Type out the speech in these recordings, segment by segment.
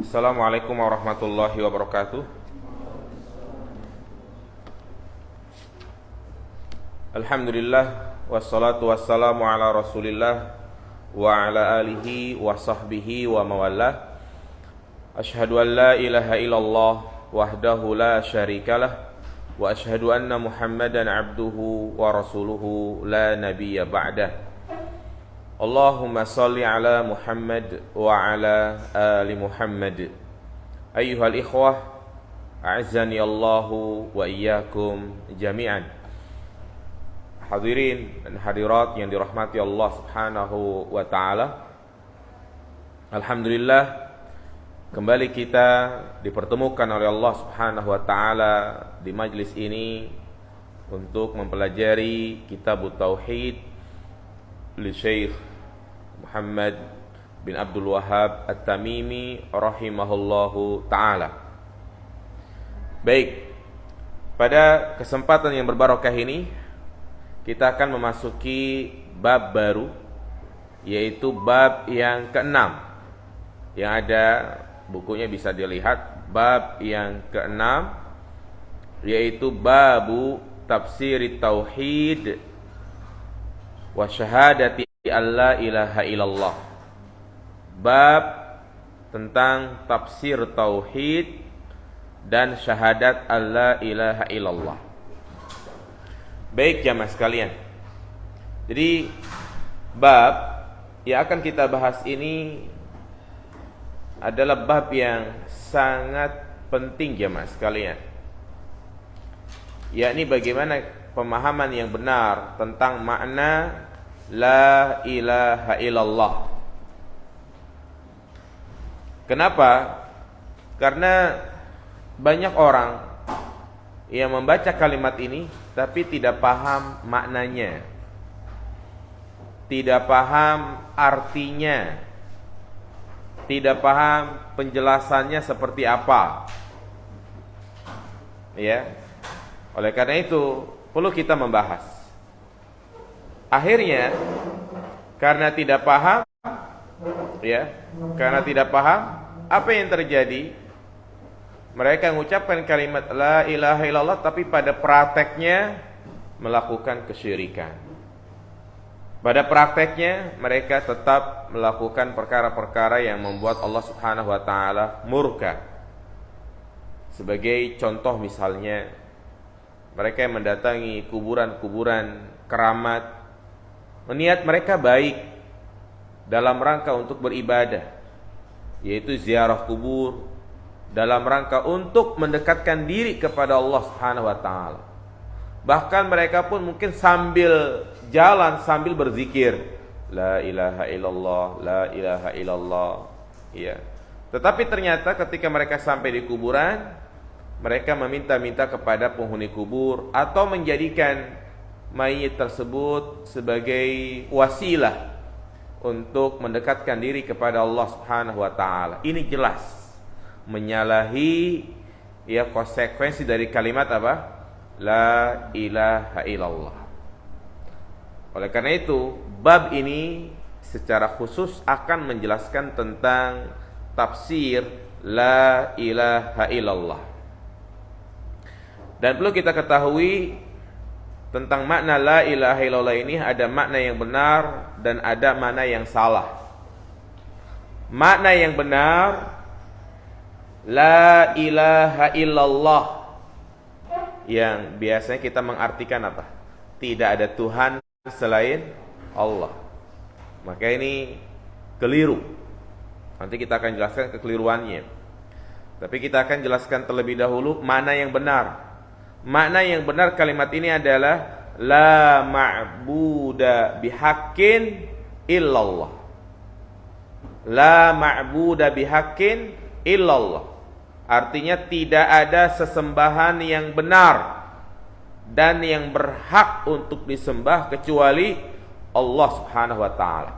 Assalamualaikum warahmatullahi wabarakatuh. Alhamdulillah wassalatu wassalamu ala Rasulillah wa ala alihi wa sahbihi wa mawalah. Ashhadu an la ilaha illallah wahdahu la syarikalah wa ashhadu anna Muhammadan abduhu wa rasuluhu la nabiyya ba'dah. Allahumma salli ala Muhammad wa ala ali Muhammad. Ayyuhal ikhwah, a'azzani Allahu wa iyyakum jami'an. Hadirin dan hadirat yang dirahmati Allah Subhanahu wa taala. Alhamdulillah, kembali kita dipertemukan oleh Allah Subhanahu wa taala di majlis ini untuk mempelajari Kitab Tauhid li Syekh Muhammad bin Abdul Wahhab At-Tamimi rahimahullahu ta'ala. Baik, pada kesempatan yang berbarokah ini kita akan memasuki bab baru, yaitu bab yang ke-6. Yang ada bukunya bisa dilihat, bab yang ke-6 yaitu babu tafsir tauhid wa syahadati alla ilaha illallah. Bab tentang tafsir tauhid dan syahadat alla ilaha illallah. Baik jamaah sekalian, jadi bab yang akan kita bahas ini adalah bab yang sangat penting jamaah sekalian, yakni bagaimana pemahaman yang benar tentang makna la ilaha illallah. Kenapa? Karena banyak orang yang membaca kalimat ini tapi tidak paham maknanya, tidak paham artinya, tidak paham penjelasannya seperti apa. Ya. Oleh karena itu perlu kita membahas. Akhirnya karena tidak paham, karena tidak paham, apa yang terjadi? Mereka mengucapkan kalimat la ilaha illallah tapi pada prakteknya melakukan kesyirikan. Pada prakteknya mereka tetap melakukan perkara-perkara yang membuat Allah Subhanahu wa taala murka. Sebagai contoh misalnya, mereka yang mendatangi kuburan-kuburan keramat, niat mereka baik dalam rangka untuk beribadah, yaitu ziarah kubur, dalam rangka untuk mendekatkan diri kepada Allah Subhanahu wa taala. Bahkan mereka pun mungkin sambil jalan sambil berzikir la ilaha illallah, la ilaha illallah, ya. Tetapi ternyata ketika mereka sampai di kuburan, mereka meminta-minta kepada penghuni kubur atau menjadikan mayit tersebut sebagai wasilah untuk mendekatkan diri kepada Allah Subhanahu wa taala. Ini jelas menyalahi konsekuensi dari kalimat apa? La ilaha illallah. Oleh karena itu, bab ini secara khusus akan menjelaskan tentang tafsir la ilaha illallah. Dan perlu kita ketahui tentang makna la ilaha illallah ini ada makna yang benar dan ada makna yang salah. Makna yang benar, la ilaha illallah, yang biasanya kita mengartikan apa? Tidak ada Tuhan selain Allah. Maka ini keliru. Nanti kita akan jelaskan kekeliruannya. Tapi kita akan jelaskan terlebih dahulu mana yang benar. Makna yang benar kalimat ini adalah la ma'buda bihaqqin illallah. La ma'buda bihaqqin illallah. Artinya tidak ada sesembahan yang benar dan yang berhak untuk disembah kecuali Allah Subhanahu wa taala.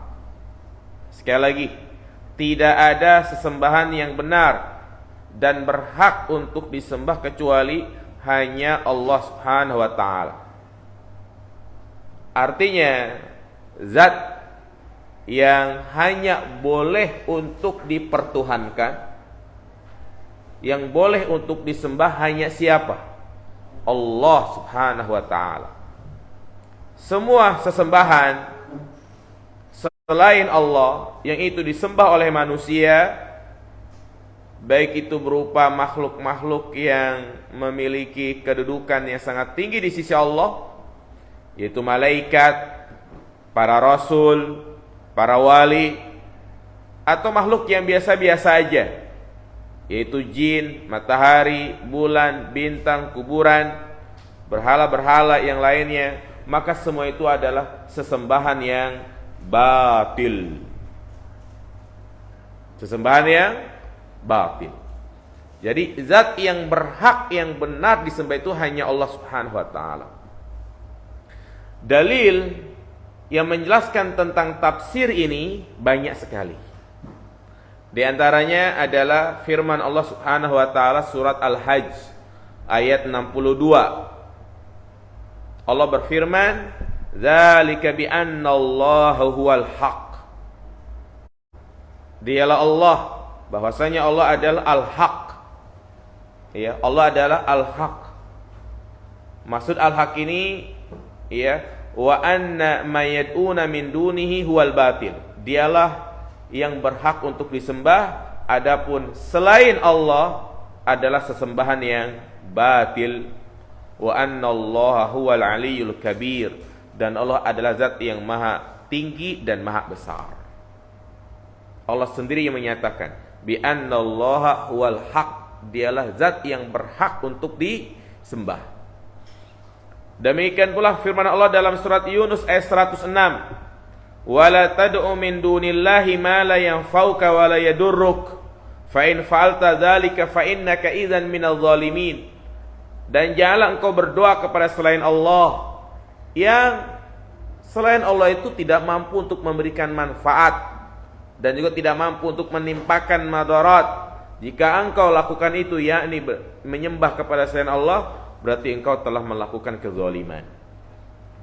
Sekali lagi, tidak ada sesembahan yang benar dan berhak untuk disembah kecuali hanya Allah Subhanahu wa taala. Artinya zat yang hanya boleh untuk dipertuhankan yang boleh untuk disembah hanya siapa? Allah Subhanahu wa ta'ala. Semua sesembahan selain Allah yang itu disembah oleh manusia, baik itu berupa makhluk-makhluk yang memiliki kedudukan yang sangat tinggi di sisi Allah, yaitu malaikat, para rasul, para wali, atau makhluk yang biasa-biasa aja, yaitu jin, matahari, bulan, bintang, kuburan, berhala-berhala yang lainnya, maka semua itu adalah sesembahan yang batil. Sesembahan yang batil. Jadi zat yang berhak, yang benar disembah itu hanya Allah Subhanahu wa ta'ala. Dalil yang menjelaskan tentang tafsir ini banyak sekali. Di antaranya adalah firman Allah Subhanahu wa ta'ala surat Al-Hajj ayat 62. Allah berfirman, "Dzalika bi anna Allah huwal haq." Dialah Allah, bahwasanya Allah adalah Al-Haq. Ya, Allah adalah Al-Haq. Maksud Al-Haq ini, ya, wa anna ma yad'una min dunihi huwal batil. Dialah yang berhak untuk disembah, adapun selain Allah adalah sesembahan yang batil. Wa anna Allah huwal aliyyul kabir, dan Allah adalah zat yang maha tinggi dan maha besar. Allah sendiri yang menyatakan bi anna Allah huwal haq, dialah zat yang berhak untuk disembah. Demikian pula firman Allah dalam surat Yunus ayat 106, wala tad'u min dunillahi ma la yanfa'uka wa la yadurruk fa in fa'alta dzalika fa innaka idzan minadh dhalimin. Dan janganlah engkau berdoa kepada selain Allah, yang selain Allah itu tidak mampu untuk memberikan manfaat dan juga tidak mampu untuk menimpakan madarat. Jika engkau lakukan itu, yakni menyembah kepada selain Allah, berarti engkau telah melakukan kezaliman.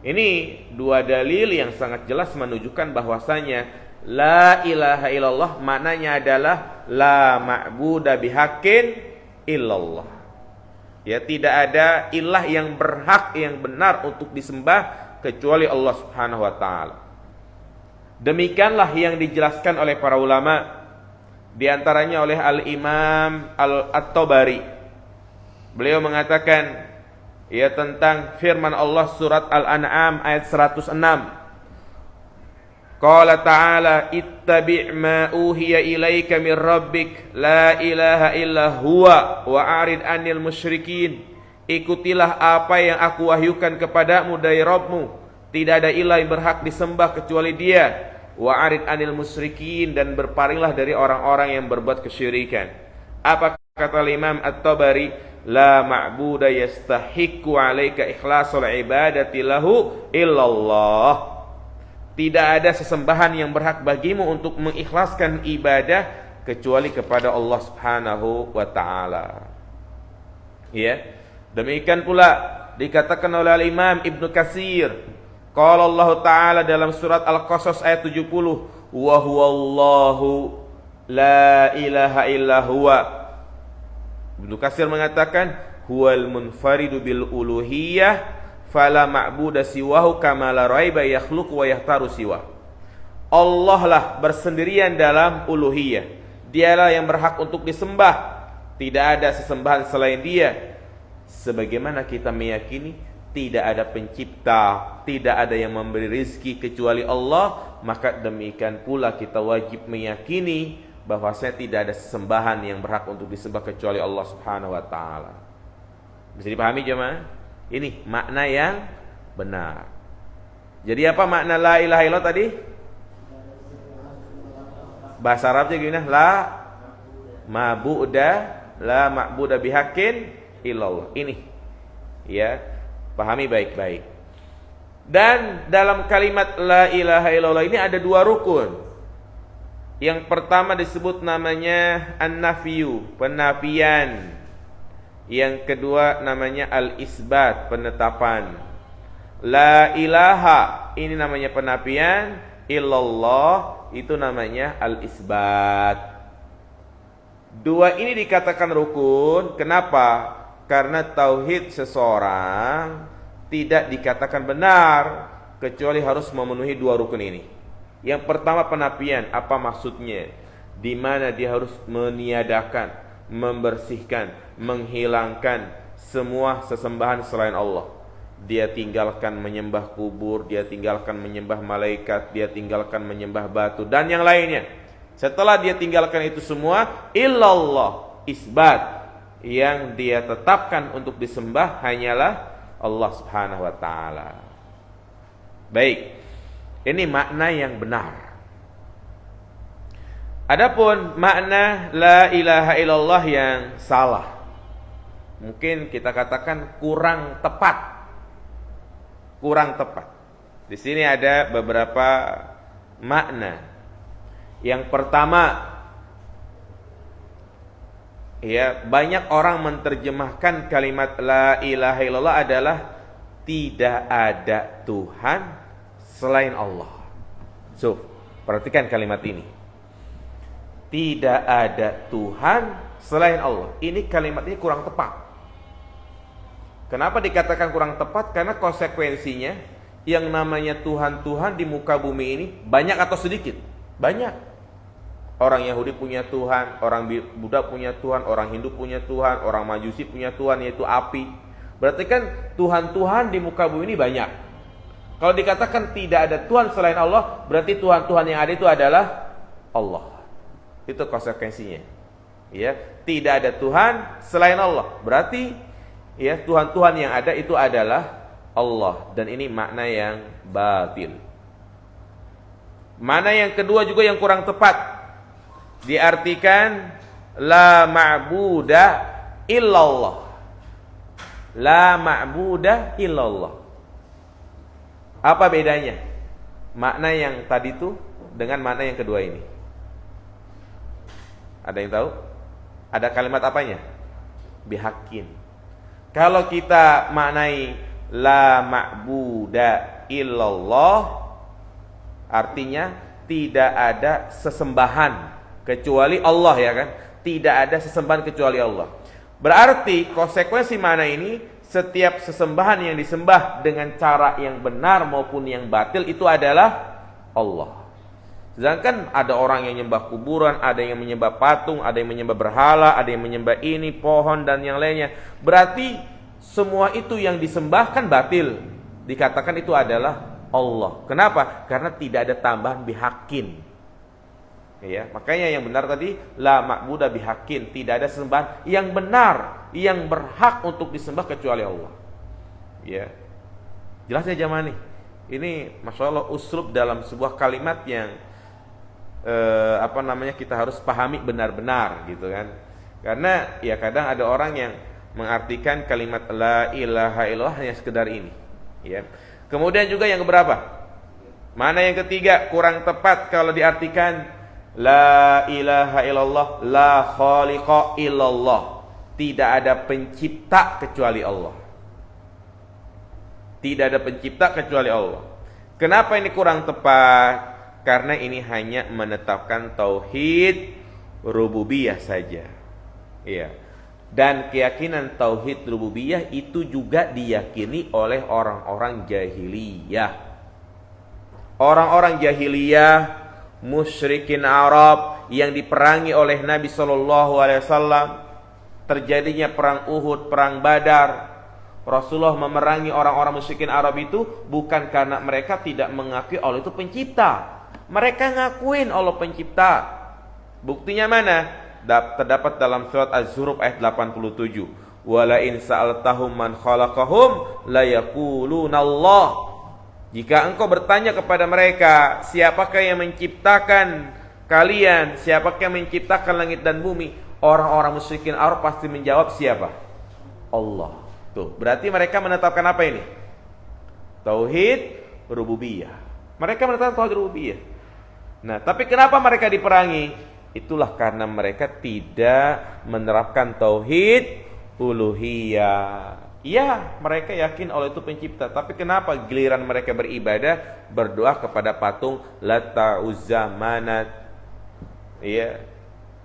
Ini dua dalil yang sangat jelas menunjukkan bahwasanya la ilaha illallah maknanya adalah la ma'buda bihaqqin illallah. Ya, tidak ada ilah yang berhak, yang benar untuk disembah kecuali Allah Subhanahu wa ta'ala. Demikianlah yang dijelaskan oleh para ulama, di antaranya oleh Al-Imam At-Tabari. Beliau mengatakan, ya, tentang firman Allah surat Al-An'am ayat 106. Qala ta'ala ittabi' ma uhiya ilaika min rabbik la ilaha illa huwa wa arid 'anil musyrikin. Ikutilah apa yang aku wahyukan kepadamu dari Rabbmu, tidak ada ilah yang berhak disembah kecuali Dia. Wa arid 'anil musyrikin, dan berpalinglah dari orang-orang yang berbuat kesyirikan. Apa kata Imam At-Tabari? La ma'buda yastahiqqu 'alaika ikhlasul ibadati lahu illallah. Tidak ada sesembahan yang berhak bagimu untuk mengikhlaskan ibadah kecuali kepada Allah Subhanahu wa ta'ala. Ya. Demikian pula dikatakan oleh Al-Imam Ibnu Katsir, qala Allah Ta'ala dalam surat Al-Qasas ayat 70, wa huwallahu la ilaha illa huwa. Ibnu Katsir mengatakan huwal munfaridu bil uluhiyah fala ma'buda siwahu kama la raiba yakhluqu wa yahtaru siwa. Allah lah bersendirian dalam uluhiyah. Dialah yang berhak untuk disembah. Tidak ada sesembahan selain Dia. Sebagaimana kita meyakini tidak ada pencipta, tidak ada yang memberi rizki kecuali Allah, maka demikian pula kita wajib meyakini bahwasanya tidak ada sesembahan yang berhak untuk disembah kecuali Allah Subhanahu wa ta'ala. Bisa dipahami jemaah? Ini makna yang benar. Jadi apa makna la ilaha illallah tadi? Bahasa Arabnya gimana? La ma'buda bihaqqin illallah. Ini, ya, pahami baik-baik. Dan dalam kalimat la ilaha illallah ini ada dua rukun. Yang pertama disebut namanya an-nafyu, penafian. Yang kedua namanya al-isbat, penetapan. La ilaha ini namanya penafian, illallah itu namanya al-isbat. Dua ini dikatakan rukun. Kenapa? Karena tauhid seseorang tidak dikatakan benar kecuali harus memenuhi dua rukun ini. Yang pertama penafian. Apa maksudnya? Di mana dia harus meniadakan, membersihkan, menghilangkan semua sesembahan selain Allah. Dia tinggalkan menyembah kubur, dia tinggalkan menyembah malaikat, dia tinggalkan menyembah batu dan yang lainnya. Setelah dia tinggalkan itu semua, illallah, isbat, yang dia tetapkan untuk disembah hanyalah Allah Subhanahu wa taala. Baik. Ini makna yang benar. Adapun makna la ilaha illallah yang salah, mungkin kita katakan kurang tepat. Kurang tepat. Di sini ada beberapa makna. Yang pertama, ya, banyak orang menerjemahkan kalimat la ilaha illallah adalah tidak ada Tuhan selain Allah. So, perhatikan kalimat ini. Tidak ada Tuhan selain Allah. Ini kalimat ini kurang tepat. Kenapa dikatakan kurang tepat? Karena konsekuensinya yang namanya Tuhan-Tuhan di muka bumi ini banyak atau sedikit? Banyak. Orang Yahudi punya Tuhan, orang Buddha punya Tuhan, orang Hindu punya Tuhan, orang Majusi punya Tuhan, yaitu api. Berarti kan Tuhan-Tuhan di muka bumi ini banyak. Kalau dikatakan tidak ada Tuhan selain Allah, berarti Tuhan-Tuhan yang ada itu adalah Allah. Itu konsekuensinya. Ya, tidak ada Tuhan selain Allah. Berarti ya, Tuhan-Tuhan yang ada itu adalah Allah. Dan ini makna yang batil. Makna yang kedua juga yang kurang tepat. Diartikan la ma'buda illallah. La ma'buda illallah. Apa bedanya makna yang tadi itu dengan makna yang kedua ini? Ada yang tahu? Ada kalimat apanya? Bihaqqin. Kalau kita maknai la ma'buda illallah, artinya tidak ada sesembahan kecuali Allah, ya kan? Tidak ada sesembahan kecuali Allah. Berarti konsekuensi makna ini, setiap sesembahan yang disembah dengan cara yang benar maupun yang batil itu adalah Allah. Sedangkan ada orang yang menyembah kuburan, ada yang menyembah patung, ada yang menyembah berhala, ada yang menyembah ini, pohon dan yang lainnya. Berarti semua itu yang disembah kan batil. Dikatakan itu adalah Allah. Kenapa? Karena tidak ada tambahan bihaqqin. Ya, makanya yang benar tadi la ma'buda bihaqqin, tidak ada sembahan yang benar, yang berhak untuk disembah kecuali Allah. Ya. Jelas ya jamaah nih. Ini Masya Allah uslub dalam sebuah kalimat yang kita harus pahami benar-benar gitu kan. Karena ya kadang ada orang yang mengartikan kalimat la ilaha illallah hanya sekedar ini, ya. Kemudian juga yang keberapa? Mana yang ketiga kurang tepat kalau diartikan la ilaha illallah la khaliqa illallah. Tidak ada pencipta kecuali Allah. Tidak ada pencipta kecuali Allah. Kenapa ini kurang tepat? Karena ini hanya menetapkan tauhid rububiyah saja. Iya. Dan keyakinan tauhid rububiyah itu juga diyakini oleh orang-orang jahiliyah. Orang-orang jahiliyah, musyrikin Arab yang diperangi oleh Nabi SAW, terjadinya perang Uhud, perang Badar. Rasulullah memerangi orang-orang musyrikin Arab itu bukan karena mereka tidak mengakui Allah itu pencipta. Mereka ngakuin Allah pencipta. Buktinya mana? Terdapat dalam surat Az-Zukhruf ayat 87. Wala in sa'altahum man khalaqahum la yaquluna Allah. Jika engkau bertanya kepada mereka, siapakah yang menciptakan kalian? Siapakah yang menciptakan langit dan bumi? Orang-orang musyrikin Arab pasti menjawab siapa? Allah. Tuh, berarti mereka menetapkan apa ini? Tauhid rububiyah. Mereka menetapkan tauhid rububiyah. Nah, tapi kenapa mereka diperangi? Itulah karena mereka tidak menerapkan tauhid uluhiyah. Iya, mereka yakin Allah itu pencipta, tapi kenapa giliran mereka beribadah, berdoa kepada patung Lata, Uzza, Manat, iya,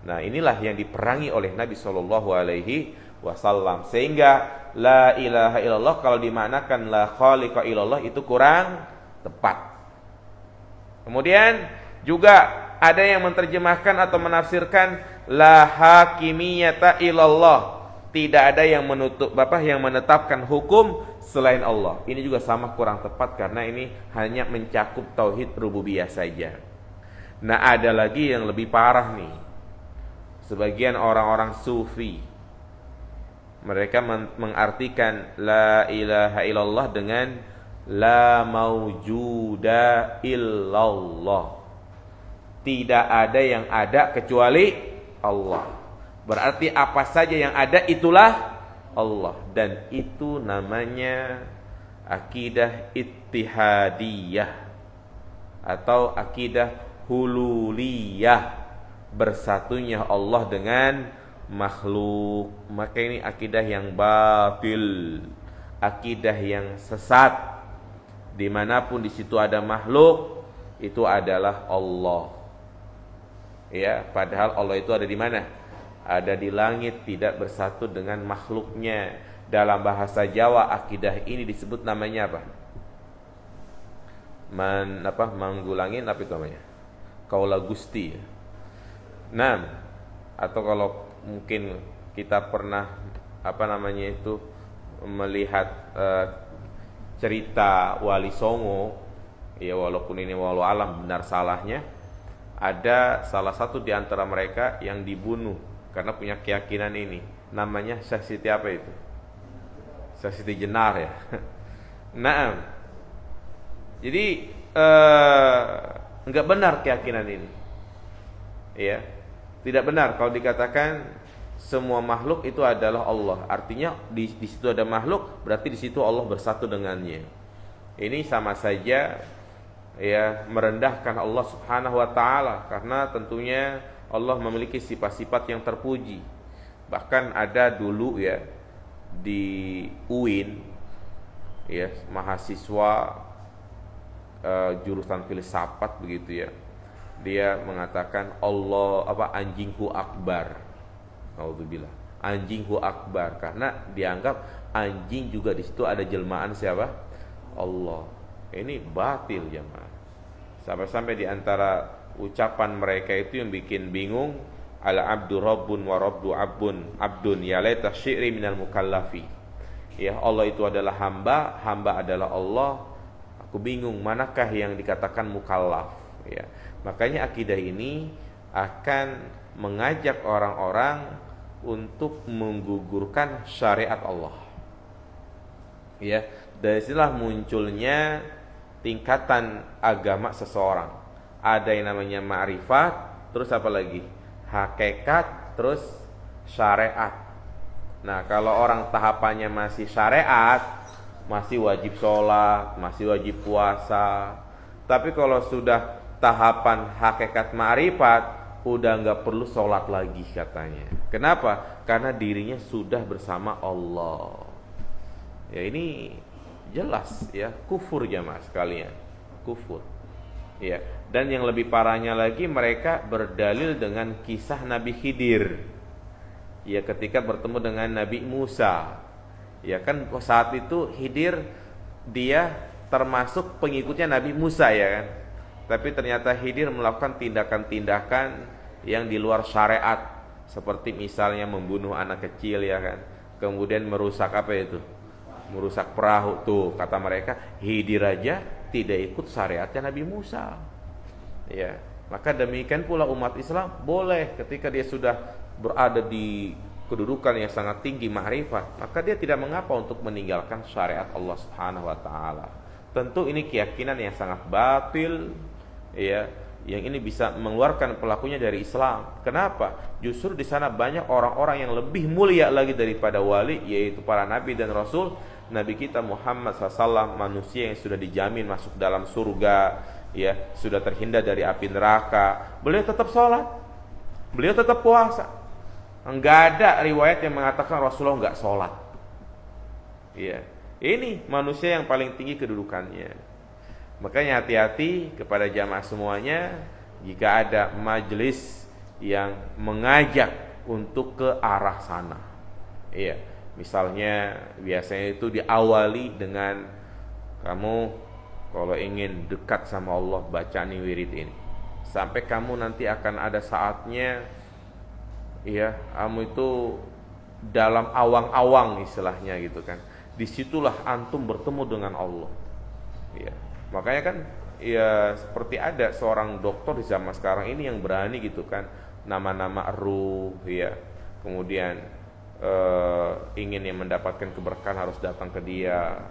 Nah, inilah yang diperangi oleh Nabi Shallallahu Alaihi Wasallam. Sehingga la ilaha illallah kalau dimaknakan la khaliqa illallah itu kurang tepat. Kemudian juga ada yang menerjemahkan atau menafsirkan la hakimiyata illallah. Tidak ada yang yang menetapkan hukum selain Allah. Ini juga sama kurang tepat karena ini hanya mencakup tauhid rububiyah saja. Nah, ada lagi yang lebih parah nih. Sebagian orang-orang sufi mereka mengartikan la ilaha illallah dengan la maujuda illallah. Tidak ada yang ada kecuali Allah. Berarti apa saja yang ada itulah Allah. Dan itu namanya akidah ittihadiyah atau akidah hululiyah, bersatunya Allah dengan makhluk. Maka ini akidah yang batil, akidah yang sesat. Dimanapun di situ ada makhluk, itu adalah Allah. Ya, padahal Allah itu ada di mana? Ada di langit, tidak bersatu dengan makhluknya. Dalam bahasa Jawa akidah ini disebut namanya apa? Manggulangin apa itu namanya? Kaula Gusti. Nah, atau kalau mungkin kita pernah melihat cerita Wali Songo, ya walaupun ini walau alam benar salahnya, ada salah satu di antara mereka yang dibunuh karena punya keyakinan ini. Namanya Syekh Siti apa itu? Syekh Siti Jenar ya. Nah, jadi enggak benar keyakinan ini. Ya, tidak benar kalau dikatakan semua makhluk itu adalah Allah. Artinya di situ ada makhluk, berarti di situ Allah bersatu dengannya. Ini sama saja ya merendahkan Allah Subhanahu wa taala, karena tentunya Allah memiliki sifat-sifat yang terpuji. Bahkan ada dulu ya di UIN ya mahasiswa jurusan filsafat begitu ya. Dia mengatakan Allah anjingku akbar. Naudzubillah. Anjingku akbar, karena dianggap anjing juga di situ ada jelmaan siapa? Allah. Ini batil jemaah. Sampai-sampai di antara ucapan mereka itu yang bikin bingung, al abdu rabbun wa rabbu abdun ya laita syi'ri minal mukallafi. Ya, Allah itu adalah hamba, hamba adalah Allah. Aku bingung manakah yang dikatakan mukallaf, ya. Makanya akidah ini akan mengajak orang-orang untuk menggugurkan syariat Allah. Ya, dari sinilah munculnya tingkatan agama seseorang. Ada yang namanya ma'rifat, terus apa lagi? Hakikat, terus syariat. Nah, kalau orang tahapannya masih syariat, masih wajib sholat, masih wajib puasa. Tapi kalau sudah tahapan hakikat ma'rifat, udah nggak perlu sholat lagi katanya. Kenapa? Karena dirinya sudah bersama Allah. Ya, ini jelas ya kufur jamaah sekalian, kufur. Ya, dan yang lebih parahnya lagi mereka berdalil dengan kisah Nabi Khidir. Ya, ketika bertemu dengan Nabi Musa. Ya kan saat itu Khidir dia termasuk pengikutnya Nabi Musa ya kan. Tapi ternyata Khidir melakukan tindakan-tindakan yang di luar syariat, seperti misalnya membunuh anak kecil ya kan. Kemudian merusak apa itu? Merusak perahu. Tuh kata mereka Khidir aja tidak ikut syariatnya Nabi Musa. Ya, maka demikian pula umat Islam boleh ketika dia sudah berada di kedudukan yang sangat tinggi ma'rifat, maka dia tidak mengapa untuk meninggalkan syariat Allah Subhanahu wa taala. Tentu ini keyakinan yang sangat batil ya, yang ini bisa mengeluarkan pelakunya dari Islam. Kenapa? Justru di sana banyak orang-orang yang lebih mulia lagi daripada wali, yaitu para nabi dan rasul. Nabi kita Muhammad SAW, manusia yang sudah dijamin masuk dalam surga, ya, sudah terhindar dari api neraka. Beliau tetap sholat, beliau tetap puasa. Enggak ada riwayat yang mengatakan Rasulullah enggak sholat. Ya, ini manusia yang paling tinggi kedudukannya. Makanya hati-hati kepada jamaah semuanya, jika ada majelis yang mengajak untuk ke arah sana. Iya, misalnya biasanya itu diawali dengan kamu kalau ingin dekat sama Allah baca nih wirid ini. Sampai kamu nanti akan ada saatnya iya, kamu itu dalam awang-awang istilahnya gitu kan. Disitulah antum bertemu dengan Allah. Iya. Makanya kan ya seperti ada seorang dokter di zaman sekarang ini yang berani gitu kan, nama-nama ruh ya. Kemudian ingin yang mendapatkan keberkahan harus datang ke dia.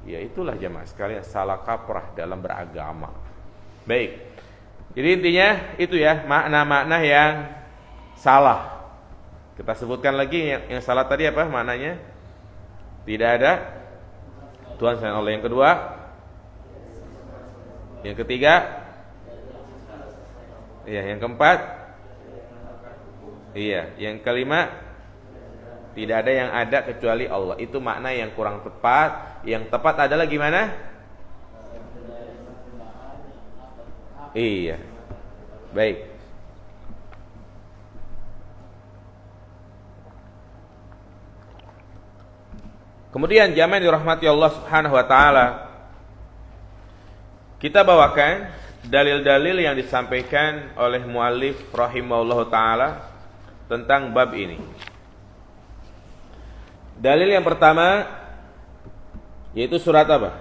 Ya itulah jamaah sekalian salah kaprah dalam beragama. Baik. Jadi intinya itu ya makna-makna yang salah. Kita sebutkan lagi yang salah tadi apa maknanya? Tidak ada Tuhan selain Allah. Yang kedua, yang ketiga, iya, yang keempat, iya, yang kelima, tidak ada yang ada kecuali Allah. Itu makna yang kurang tepat. Yang tepat adalah gimana? Iya. Baik. Kemudian jamaah dirahmati Allah Subhanahu wa taala, kita bawakan dalil-dalil yang disampaikan oleh muallif rahimahullahu taala tentang bab ini. Dalil yang pertama yaitu surat apa?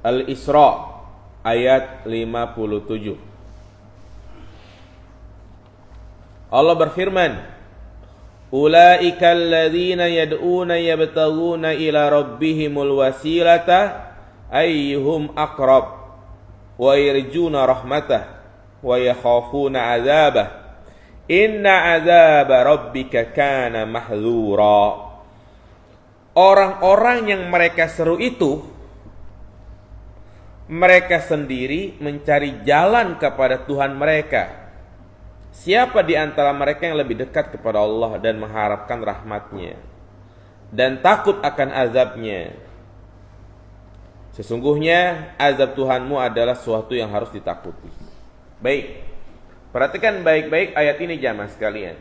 Al-Isra ayat 57. Allah berfirman, ulaika alladzina yad'una yabtaghuna ila rabbihimul wasilata ayyuhum aqrab wa yarjuna rahmatah wa yakhafuna 'adzabah inna 'adzaba rabbika kana mahdzura. Orang-orang yang mereka seru itu mereka sendiri mencari jalan kepada Tuhan mereka. Siapa di antara mereka yang lebih dekat kepada Allah dan mengharapkan rahmatnya dan takut akan azabnya? Sesungguhnya azab Tuhanmu adalah suatu yang harus ditakuti. Baik, perhatikan baik-baik ayat ini jamaah sekalian.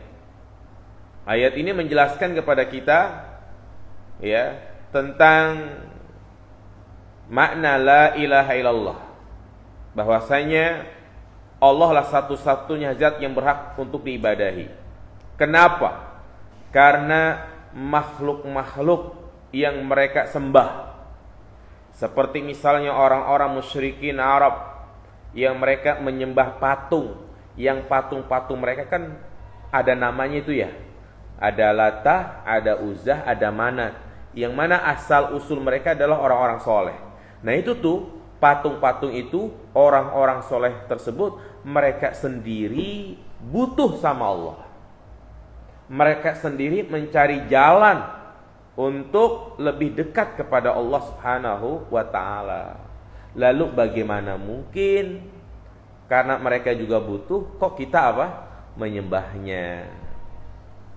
Ayat ini menjelaskan kepada kita ya tentang makna la ilaha illallah, bahwasanya Allah lah satu-satunya zat yang berhak untuk diibadahi. Kenapa? Karena makhluk-makhluk yang mereka sembah, seperti misalnya orang-orang musyrikin Arab yang mereka menyembah patung, yang patung-patung mereka kan ada namanya itu ya. Ada Latah, ada Uzzah, ada Manat, yang mana asal usul mereka adalah orang-orang soleh. Nah itu tuh patung-patung itu, orang-orang soleh tersebut mereka sendiri butuh sama Allah. Mereka sendiri mencari jalan untuk lebih dekat kepada Allah Subhanahu wa taala. Lalu bagaimana mungkin karena mereka juga butuh kok kita apa? Menyembahnya.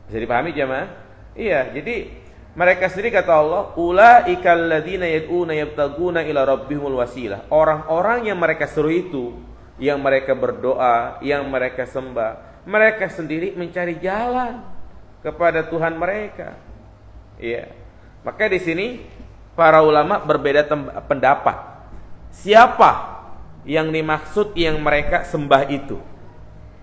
Bisa dipahami jemaah? Iya, jadi mereka sendiri kata Allah, ulaikal ladzina yad'una yabtaguna ila rabbihimul wasilah. Orang-orang yang mereka seru itu, yang mereka berdoa, yang mereka sembah, mereka sendiri mencari jalan kepada Tuhan mereka. Iya. Maka di sini para ulama berbeda pendapat. Siapa yang dimaksud yang mereka sembah itu?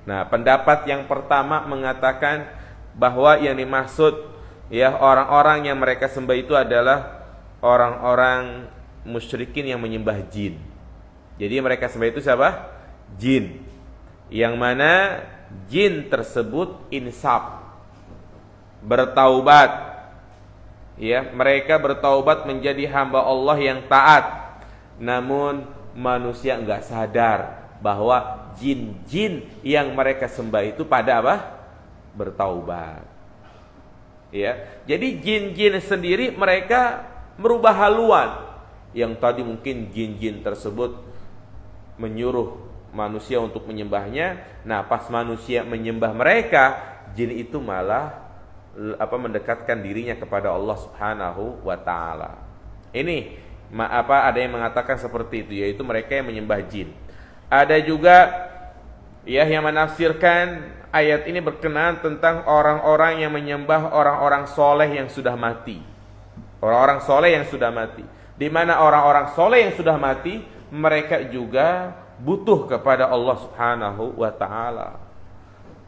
Nah, pendapat yang pertama mengatakan bahwa yang dimaksud ya orang-orang yang mereka sembah itu adalah orang-orang musyrikin yang menyembah jin. Jadi mereka sembah itu siapa? Jin. Yang mana jin tersebut insaf, bertaubat. Ya, mereka bertaubat menjadi hamba Allah yang taat. Namun manusia enggak sadar bahwa jin-jin yang mereka sembah itu pada apa? Bertaubat. Ya, jadi jin-jin sendiri mereka merubah haluan. Yang tadi mungkin jin-jin tersebut menyuruh manusia untuk menyembahnya. Nah, pas manusia menyembah mereka, jin itu malah mendekatkan dirinya kepada Allah Subhanahu wa taala. Ini ada yang mengatakan seperti itu, yaitu mereka yang menyembah jin. Ada juga Ya, yang menafsirkan ayat ini berkenaan tentang orang-orang yang menyembah orang-orang soleh yang sudah mati. Orang-orang soleh yang sudah mati. Di mana orang-orang soleh yang sudah mati, mereka juga butuh kepada Allah Subhanahu wa ta'ala.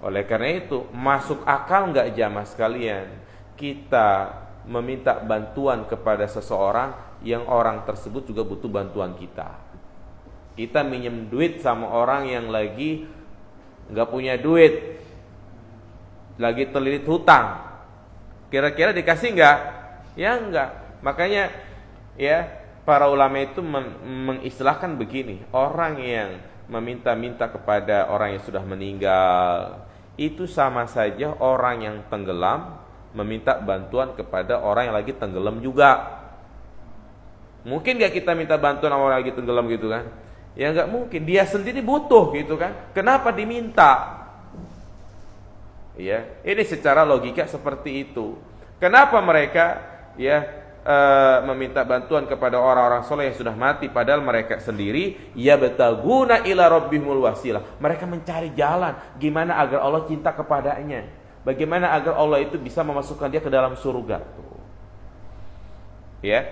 Oleh karena itu, masuk akal nggak jamaah sekalian kita meminta bantuan kepada seseorang yang orang tersebut juga butuh bantuan kita. Kita minjem duit sama orang yang lagi nggak punya duit, lagi terlilit hutang, kira-kira dikasih nggak? Ya nggak. Makanya ya para ulama itu mengistilahkan begini, orang yang meminta-minta kepada orang yang sudah meninggal itu sama saja orang yang tenggelam meminta bantuan kepada orang yang lagi tenggelam juga. Mungkin gak kita minta bantuan sama orang yang lagi tenggelam gitu kan? Ya gak mungkin, dia sendiri butuh gitu kan. Kenapa diminta? Ya, ini secara logika seperti itu. Kenapa mereka meminta bantuan kepada orang-orang soleh yang sudah mati, padahal mereka sendiri yabtaguna ila rabbihimul wasilah. Mereka mencari jalan gimana agar Allah cinta kepadanya. Bagaimana agar Allah itu bisa memasukkan dia ke dalam surga. Ya.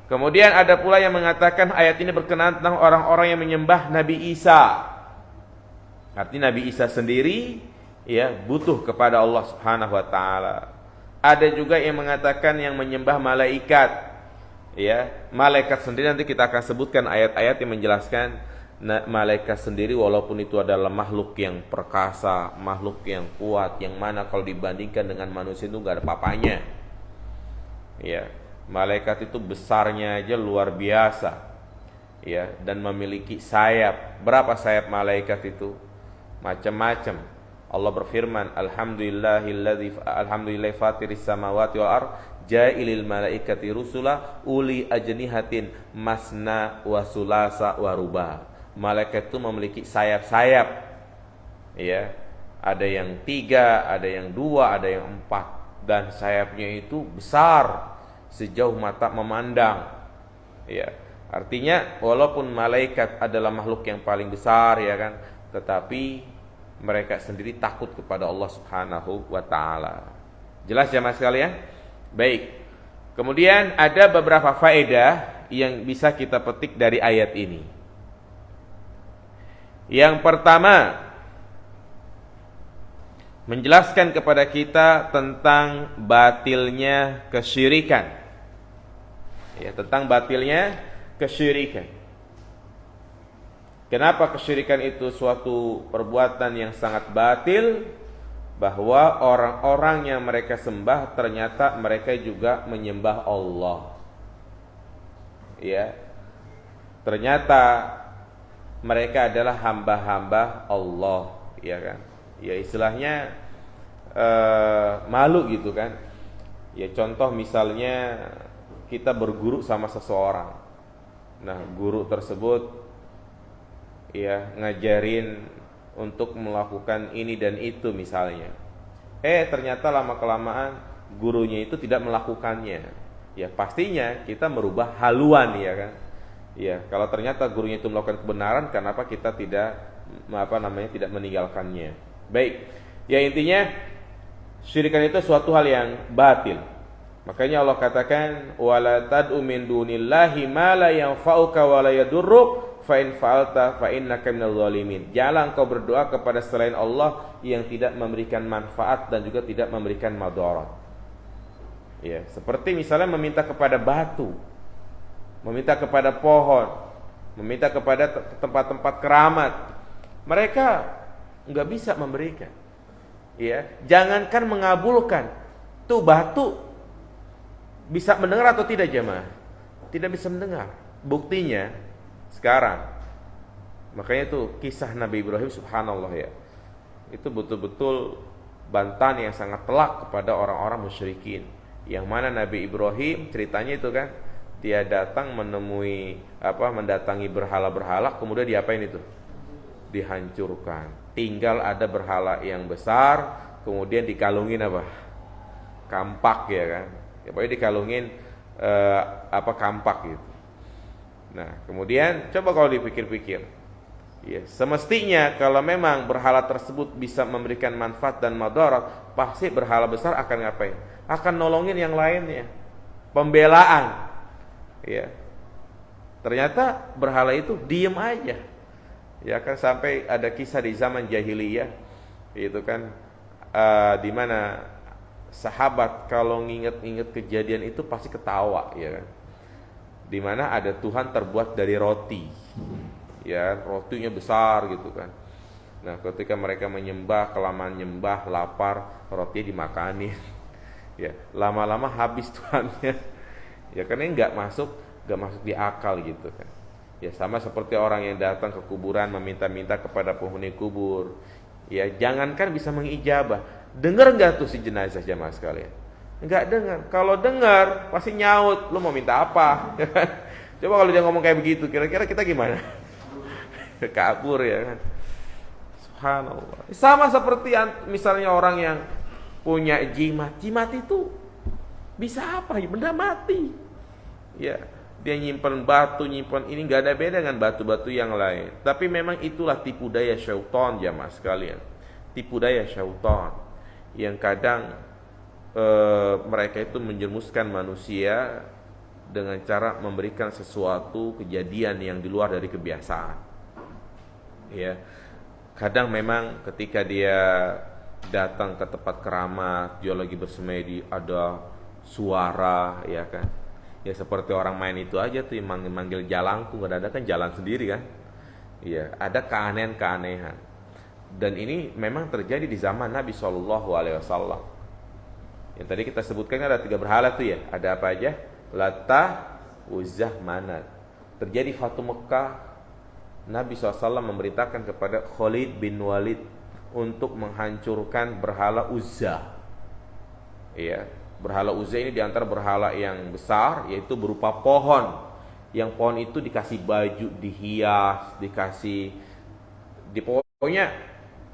Kemudian ada pula yang mengatakan ayat ini berkenaan tentang orang-orang yang menyembah Nabi Isa. Artinya Nabi Isa sendiri ya butuh kepada Allah Subhanahu wa taala. Ada juga yang mengatakan yang menyembah malaikat. Ya, malaikat sendiri nanti kita akan sebutkan ayat-ayat yang menjelaskan malaikat sendiri walaupun itu adalah makhluk yang perkasa, makhluk yang kuat, yang mana kalau dibandingkan dengan manusia itu gak ada papanya. Ya, malaikat itu besarnya aja luar biasa. Ya, dan memiliki sayap. Berapa sayap malaikat itu? Macam-macam. Allah berfirman, alhamdulillahi fatiris samawati wal ard ja'ilil malaikati rusula uli ajnihatin masna wa sulasa wa ruba. Malaikat itu memiliki sayap-sayap. Ya, ada yang 3, ada yang 2, ada yang 4, dan sayapnya itu besar sejauh mata memandang. Ya, artinya walaupun malaikat adalah makhluk yang paling besar ya kan, tetapi mereka sendiri takut kepada Allah Subhanahu wa taala. Jelas ya Mas sekalian? Baik. Kemudian ada beberapa faedah yang bisa kita petik dari ayat ini. Yang pertama, menjelaskan kepada kita tentang batilnya kesyirikan. Ya, tentang batilnya kesyirikan. Kenapa kesyirikan itu suatu perbuatan yang sangat batil? Bahwa orang-orang yang mereka sembah ternyata mereka juga menyembah Allah. Ya. Ternyata mereka adalah hamba-hamba Allah, ya kan? Ya istilahnya malu gitu kan? Ya contoh misalnya kita berguru sama seseorang. Nah, guru tersebut ya ngajarin untuk melakukan ini dan itu misalnya. Ternyata lama-kelamaan gurunya itu tidak melakukannya. Ya pastinya kita merubah haluan ya kan? Ya, kalau ternyata gurunya itu melakukan kebenaran, kenapa kita tidak tidak meninggalkannya? Baik. Ya intinya syirikan itu suatu hal yang batil. Makanya Allah katakan wala tad'u min dunillahi ma la yanfa'uka wa la yadurruk fa in fa'alta fa innaka minadh dhalimin. Jangan kau berdoa kepada selain Allah yang tidak memberikan manfaat dan juga tidak memberikan madarat. Ya, seperti misalnya meminta kepada batu, meminta kepada pohon, meminta kepada tempat-tempat keramat, mereka nggak bisa memberikan. Ya, jangankan mengabulkan, tuh batu bisa mendengar atau tidak jemaah? Tidak bisa mendengar. Buktinya sekarang, makanya itu kisah Nabi Ibrahim subhanallah ya, itu betul-betul bantahan yang sangat telak kepada orang-orang musyrikin. Yang mana Nabi Ibrahim ceritanya itu kan, dia datang mendatangi berhala-berhala, kemudian diapain itu? Dihancurkan. Tinggal ada berhala yang besar, kemudian dikalungin apa? Kampak ya kan. Ya pokoknya dikalungin kampak gitu. Nah, kemudian coba kalau dipikir-pikir. Ya, semestinya kalau memang berhala tersebut bisa memberikan manfaat dan madarat, pasti berhala besar akan ngapain? Akan nolongin yang lainnya. Pembelaan. Ya. Ternyata berhala itu diem aja. Ya kan, sampai ada kisah di zaman jahiliyah, itu kan di mana sahabat kalau nginget-nginget kejadian itu pasti ketawa, ya kan. Di mana ada Tuhan terbuat dari roti. Ya, rotinya besar gitu kan. Nah, ketika mereka menyembah, kelamaan nyembah, lapar, rotinya dimakanin. Ya, lama-lama habis Tuhannya. Ya, karena nggak masuk di akal gitu kan. Ya, sama seperti orang yang datang ke kuburan meminta-minta kepada penghuni kubur. Ya, jangankan bisa mengijabah, dengar nggak tuh si jenazah jamaah sekalian? Nggak dengar. Kalau dengar pasti nyaut, lu mau minta apa? Coba kalau dia ngomong kayak begitu, kira-kira kita gimana? Kabur, ya kan. Subhanallah. Sama seperti misalnya orang yang punya jimat itu bisa apa? Benda mati. Ya, dia nyimpen batu, nyimpen ini, nggak ada beda dengan batu-batu yang lain. Tapi memang itulah tipu daya syaitan jamaah sekalian. Tipu daya syaitan yang kadang mereka itu menjerumuskan manusia dengan cara memberikan sesuatu kejadian yang di luar dari kebiasaan. Ya, kadang memang ketika dia datang ke tempat keramat, dia lagi bersemedi, ada suara, ya kan. Ya seperti orang main itu aja tuh, manggil jalangkung, kadang-kadang kan jalan sendiri kan. Iya, ada keanehan-keanehan. Dan ini memang terjadi di zaman Nabi SAW. Yang tadi kita sebutkan ada 3 berhala tuh ya. Ada apa aja? Lata, Uzzah, Manat. Terjadi Fatu Mekah. Nabi SAW memerintahkan kepada Khalid bin Walid untuk menghancurkan berhala Uzzah. Iya, berhala Uzzah ini diantara berhala yang besar, yaitu berupa pohon. Yang pohon itu dikasih baju, dihias, pokoknya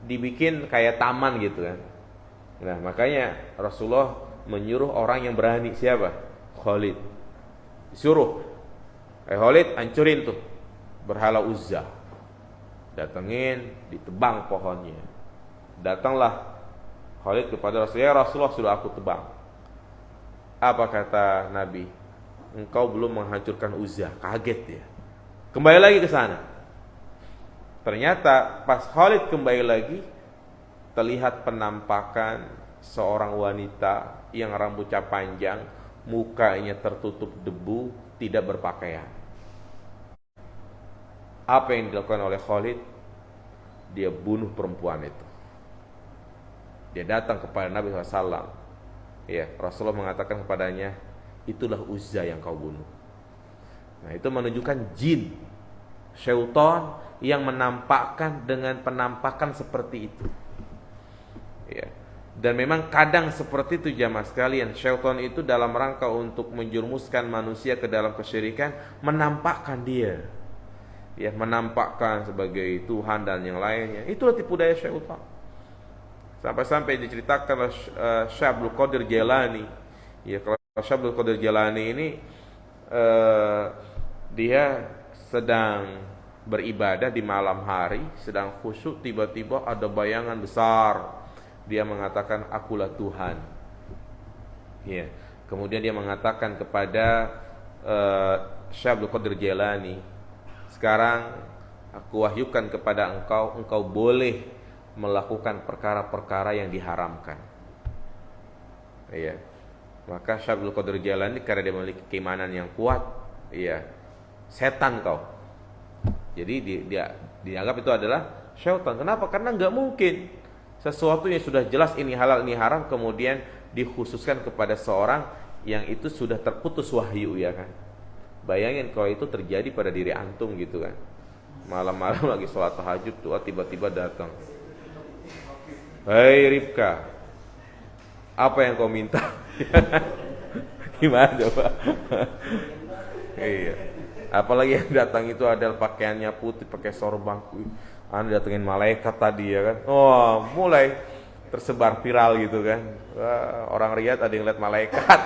dibikin kayak taman gitu kan. Nah, makanya Rasulullah menyuruh orang yang berani, siapa? Khalid. Disuruh, Khalid, hancurin tuh berhala Uzzah. Datengin, ditebang pohonnya. Datanglah Khalid kepada Rasulullah, ya Rasulullah, sudah aku tebang. Apa kata Nabi? Engkau belum menghancurkan Uzzah. Kaget dia. Kembali lagi ke sana. Ternyata pas Khalid kembali lagi, terlihat penampakan seorang wanita yang rambutnya panjang, mukanya tertutup debu, tidak berpakaian. Apa yang dilakukan oleh Khalid? Dia bunuh perempuan itu. Dia datang kepada Nabi SAW. Ya, Rasulullah mengatakan kepadanya, itulah Uzzah yang kau bunuh. Nah, itu menunjukkan jin, syaitan yang menampakkan dengan penampakan seperti itu. Ya. Dan memang kadang seperti itu jamaah sekalian, syaitan itu dalam rangka untuk menjerumuskan manusia ke dalam kesyirikan, menampakkan dia. Ya, menampakkan sebagai Tuhan dan yang lainnya. Itulah tipu daya syaitan. Sampai-sampai diceritakan oleh Syekh Abdul Qadir Jailani. Ya, kalau Syekh Abdul Qadir Jailani ini dia sedang beribadah di malam hari, sedang khusyuk, tiba-tiba ada bayangan besar. Dia mengatakan, akulah Tuhan. Ya. Kemudian dia mengatakan kepada Syekh Abdul Qadir Jailani, sekarang aku wahyukan kepada engkau boleh melakukan perkara-perkara yang diharamkan. Iya. Maka Syekh Abdul Qadir Jailani karena dia memiliki keimanan yang kuat, iya, setan kau. Jadi dia dianggap itu adalah syaitan. Kenapa? Karena nggak mungkin sesuatu yang sudah jelas ini halal ini haram kemudian dikhususkan kepada seorang yang itu sudah terputus wahyu, ya kan. Bayangin kalau itu terjadi pada diri antum gitu kan. Malam-malam lagi sholat tahajud tuh tiba-tiba datang, hei Rifka, apa yang kau minta? Gimana coba? Iya. Apalagi yang datang itu adalah pakaiannya putih, pakai sorban. Anda datengin malaikat tadi, ya kan. Oh, mulai tersebar viral gitu kan. Wah, orang Riyadh ada yang lihat malaikat.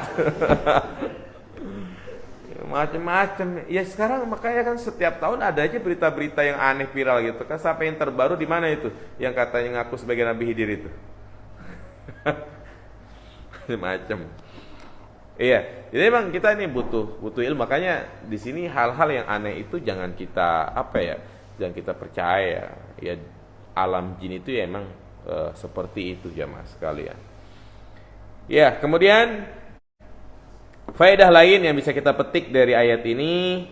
macam-macam. Ya sekarang makanya kan setiap tahun ada aja berita-berita yang aneh viral gitu kan. Sampai yang terbaru di mana itu? Yang katanya ngaku sebagai Nabi Khidir itu. Macam. Iya, jadi memang kita ini butuh ilmu. Makanya di sini hal-hal yang aneh itu jangan kita jangan kita percaya. Ya alam jin itu ya emang seperti itu jamaah sekalian. Ya, kemudian faedah lain yang bisa kita petik dari ayat ini,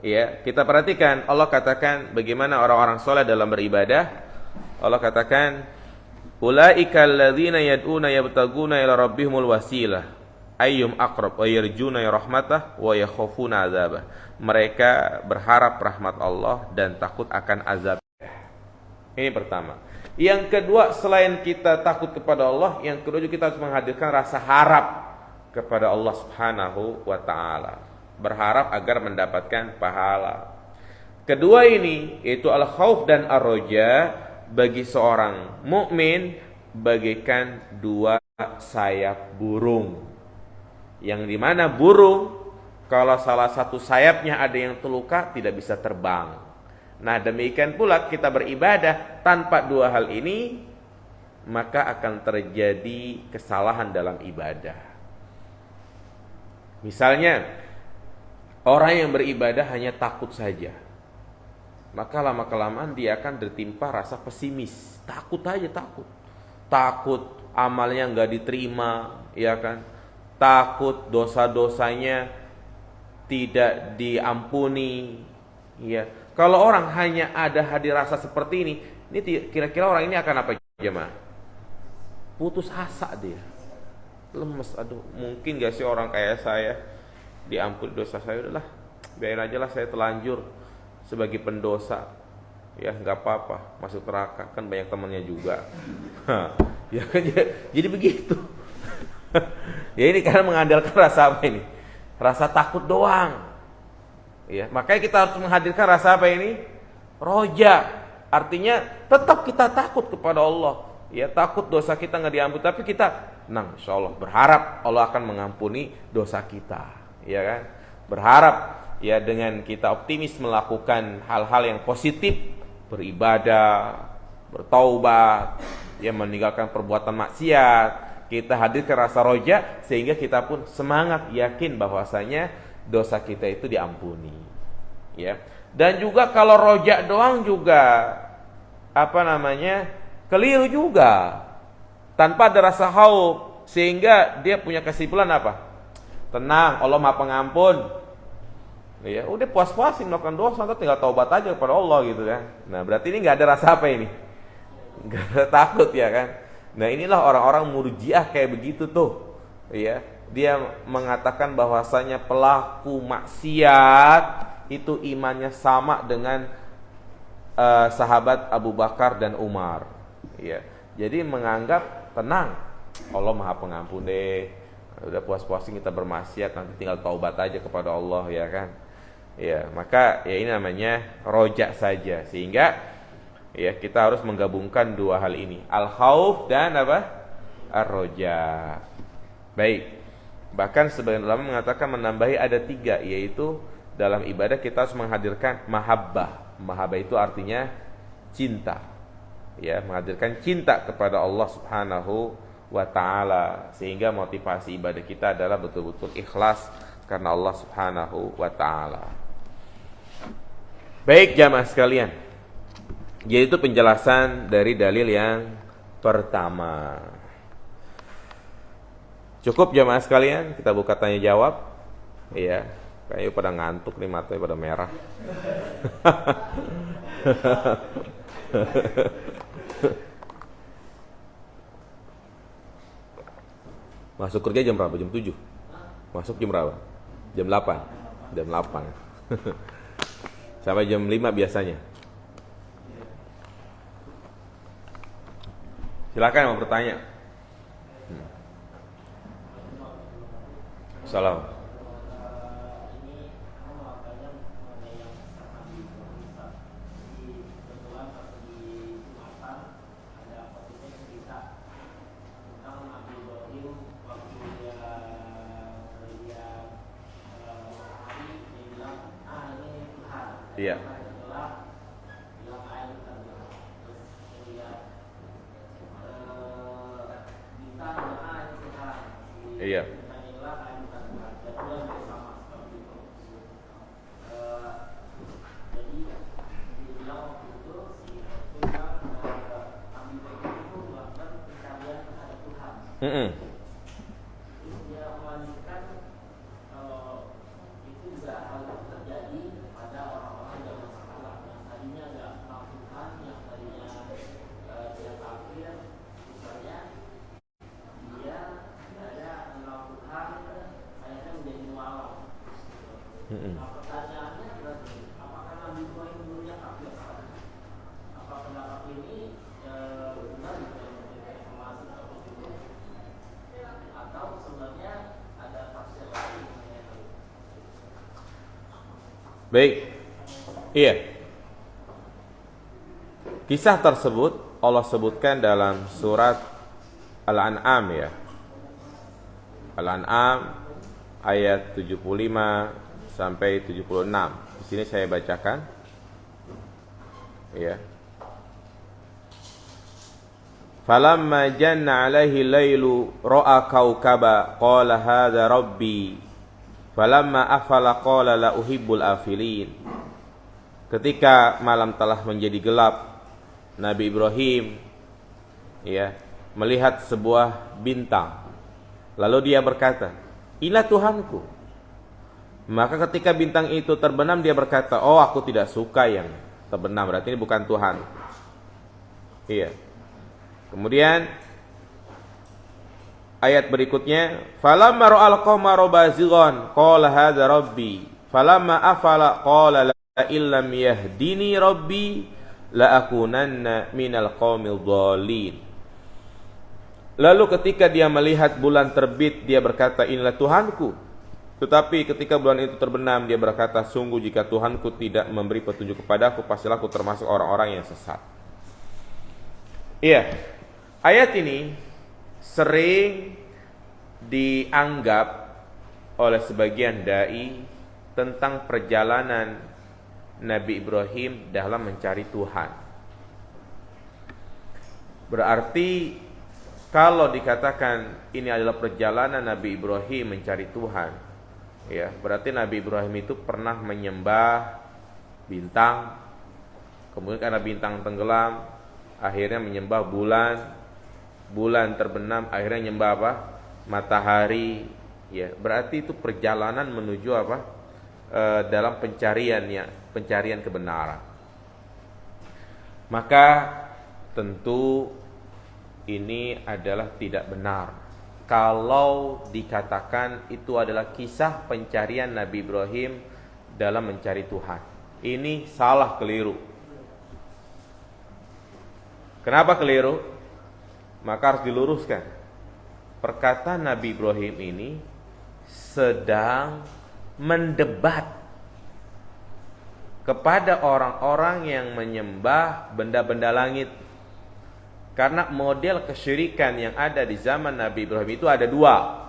ya, kita perhatikan Allah katakan bagaimana orang-orang soleh dalam beribadah. Allah katakan, ulaika alladzina yad'una yabtaguna ila rabbihimul wasilah ayyum aqrab wa yarjuna rahmatah wa yakhafuna azabah. Mereka berharap rahmat Allah dan takut akan azab. Ini pertama. Yang kedua, selain kita takut kepada Allah, yang kedua juga kita harus menghadirkan rasa harap kepada Allah Subhanahu wa taala. Berharap agar mendapatkan pahala. Kedua ini yaitu al-khauf dan ar-raja bagi seorang mukmin bagaikan dua sayap burung. Yang dimana burung kalau salah satu sayapnya ada yang terluka tidak bisa terbang. Nah, demikian pula kita beribadah tanpa dua hal ini, maka akan terjadi kesalahan dalam ibadah. Misalnya, orang yang beribadah hanya takut saja, maka lama-kelamaan dia akan tertimpa rasa pesimis. Takut aja, takut amalnya nggak diterima, ya kan? Takut dosa-dosanya tidak diampuni, ya. Kalau orang hanya ada hadir rasa seperti ini kira-kira orang ini akan apa jemaah? Putus asa dia. Lemes, aduh, mungkin gak sih orang kayak saya diampuni dosa saya, udahlah, biarin aja lah saya telanjur sebagai pendosa. Ya gak apa-apa, masuk neraka kan banyak temannya juga. Ya kan jadi begitu. Ya ini karena mengandalkan rasa apa ini? Rasa takut doang. Ya, makanya kita harus menghadirkan rasa apa ini? Roja. Artinya tetap kita takut kepada Allah. Ya, takut dosa kita nggak diampuni, tapi kita insya Allah berharap Allah akan mengampuni dosa kita. Ya kan? Berharap ya dengan kita optimis melakukan hal-hal yang positif, beribadah, bertaubat, ya meninggalkan perbuatan maksiat. Kita hadirkan rasa roja sehingga kita pun semangat yakin bahwasanya dosa kita itu diampuni, ya. Dan juga kalau rojak doang juga keliru juga, tanpa ada rasa khauf, sehingga dia punya kesimpulan apa? Tenang, Allah Maha Pengampun. Ya, udah puas-puasin melakukan dosa, tinggal taubat aja kepada Allah gitu kan. Nah, berarti ini nggak ada rasa apa ini? Nggak ada takut ya kan? Nah, inilah orang-orang murjiah kayak begitu tuh, ya. Dia mengatakan bahwasanya pelaku maksiat itu imannya sama dengan sahabat Abu Bakar dan Umar. Ya, jadi menganggap tenang, Allah Maha Pengampun deh. Udah puas-puasin kita bermaksiat, nanti tinggal taubat aja kepada Allah ya kan. Ya, maka ya ini namanya rojak saja. Sehingga ya kita harus menggabungkan dua hal ini, al-khauf dan ar-roja. Baik. Bahkan sebagian ulama mengatakan menambahi ada 3, yaitu dalam ibadah kita harus menghadirkan mahabbah. Mahabbah itu artinya cinta. Ya, menghadirkan cinta kepada Allah Subhanahu wa taala, sehingga motivasi ibadah kita adalah betul-betul ikhlas karena Allah Subhanahu wa taala. Baik jamaah sekalian. Yaitu penjelasan dari dalil yang pertama. Cukup jamaah sekalian, kita buka tanya jawab. Iya, kayaknya pada ngantuk nih, matanya pada merah. Masuk kerja jam berapa? Jam 7. Masuk jam berapa? Jam 8. Jam 8. Sampai jam 5 biasanya. Silakan mau bertanya. Salam. Iya. Iya. Baik. Iya. Kisah tersebut Allah sebutkan dalam surat Al-An'am ya. Al-An'am ayat 75 sampai 76. Di sini saya bacakan. Ya. Falamma janna 'alaihi lailu ra'a kaukaba qala hadza rabbi. Falamma afala qala la uhibbul afilin. Ketika malam telah menjadi gelap, Nabi Ibrahim ya melihat sebuah bintang. Lalu dia berkata, "Inilah Tuhanku." Maka ketika bintang itu terbenam dia berkata, "Oh, aku tidak suka yang terbenam, berarti ini bukan Tuhan." Iya. Kemudian ayat berikutnya, falamma ra'al qamara bazighan qala hadza rabbi falamma afala qala la illam yahdini rabbi la akunanna minal qaumil dhalin. Lalu ketika dia melihat bulan terbit dia berkata, inilah Tuhanku. Tetapi ketika bulan itu terbenam dia berkata, sungguh jika Tuhanku tidak memberi petunjuk kepadaku, pastilah aku termasuk orang-orang yang sesat. Iya. Ayat ini sering dianggap oleh sebagian dai tentang perjalanan Nabi Ibrahim dalam mencari Tuhan. Berarti kalau dikatakan ini adalah perjalanan Nabi Ibrahim mencari Tuhan, ya, berarti Nabi Ibrahim itu pernah menyembah bintang, kemudian karena bintang tenggelam, akhirnya menyembah bulan, bulan terbenam, akhirnya menyembah apa? Matahari, ya. Berarti itu perjalanan menuju apa? Dalam pencarian kebenaran. Maka tentu ini adalah tidak benar kalau dikatakan itu adalah kisah pencarian Nabi Ibrahim dalam mencari Tuhan. Ini salah, keliru. Kenapa keliru? Maka harus diluruskan. Perkataan Nabi Ibrahim ini sedang mendebat kepada orang-orang yang menyembah benda-benda langit. Karena model kesyirikan yang ada di zaman Nabi Ibrahim itu ada dua.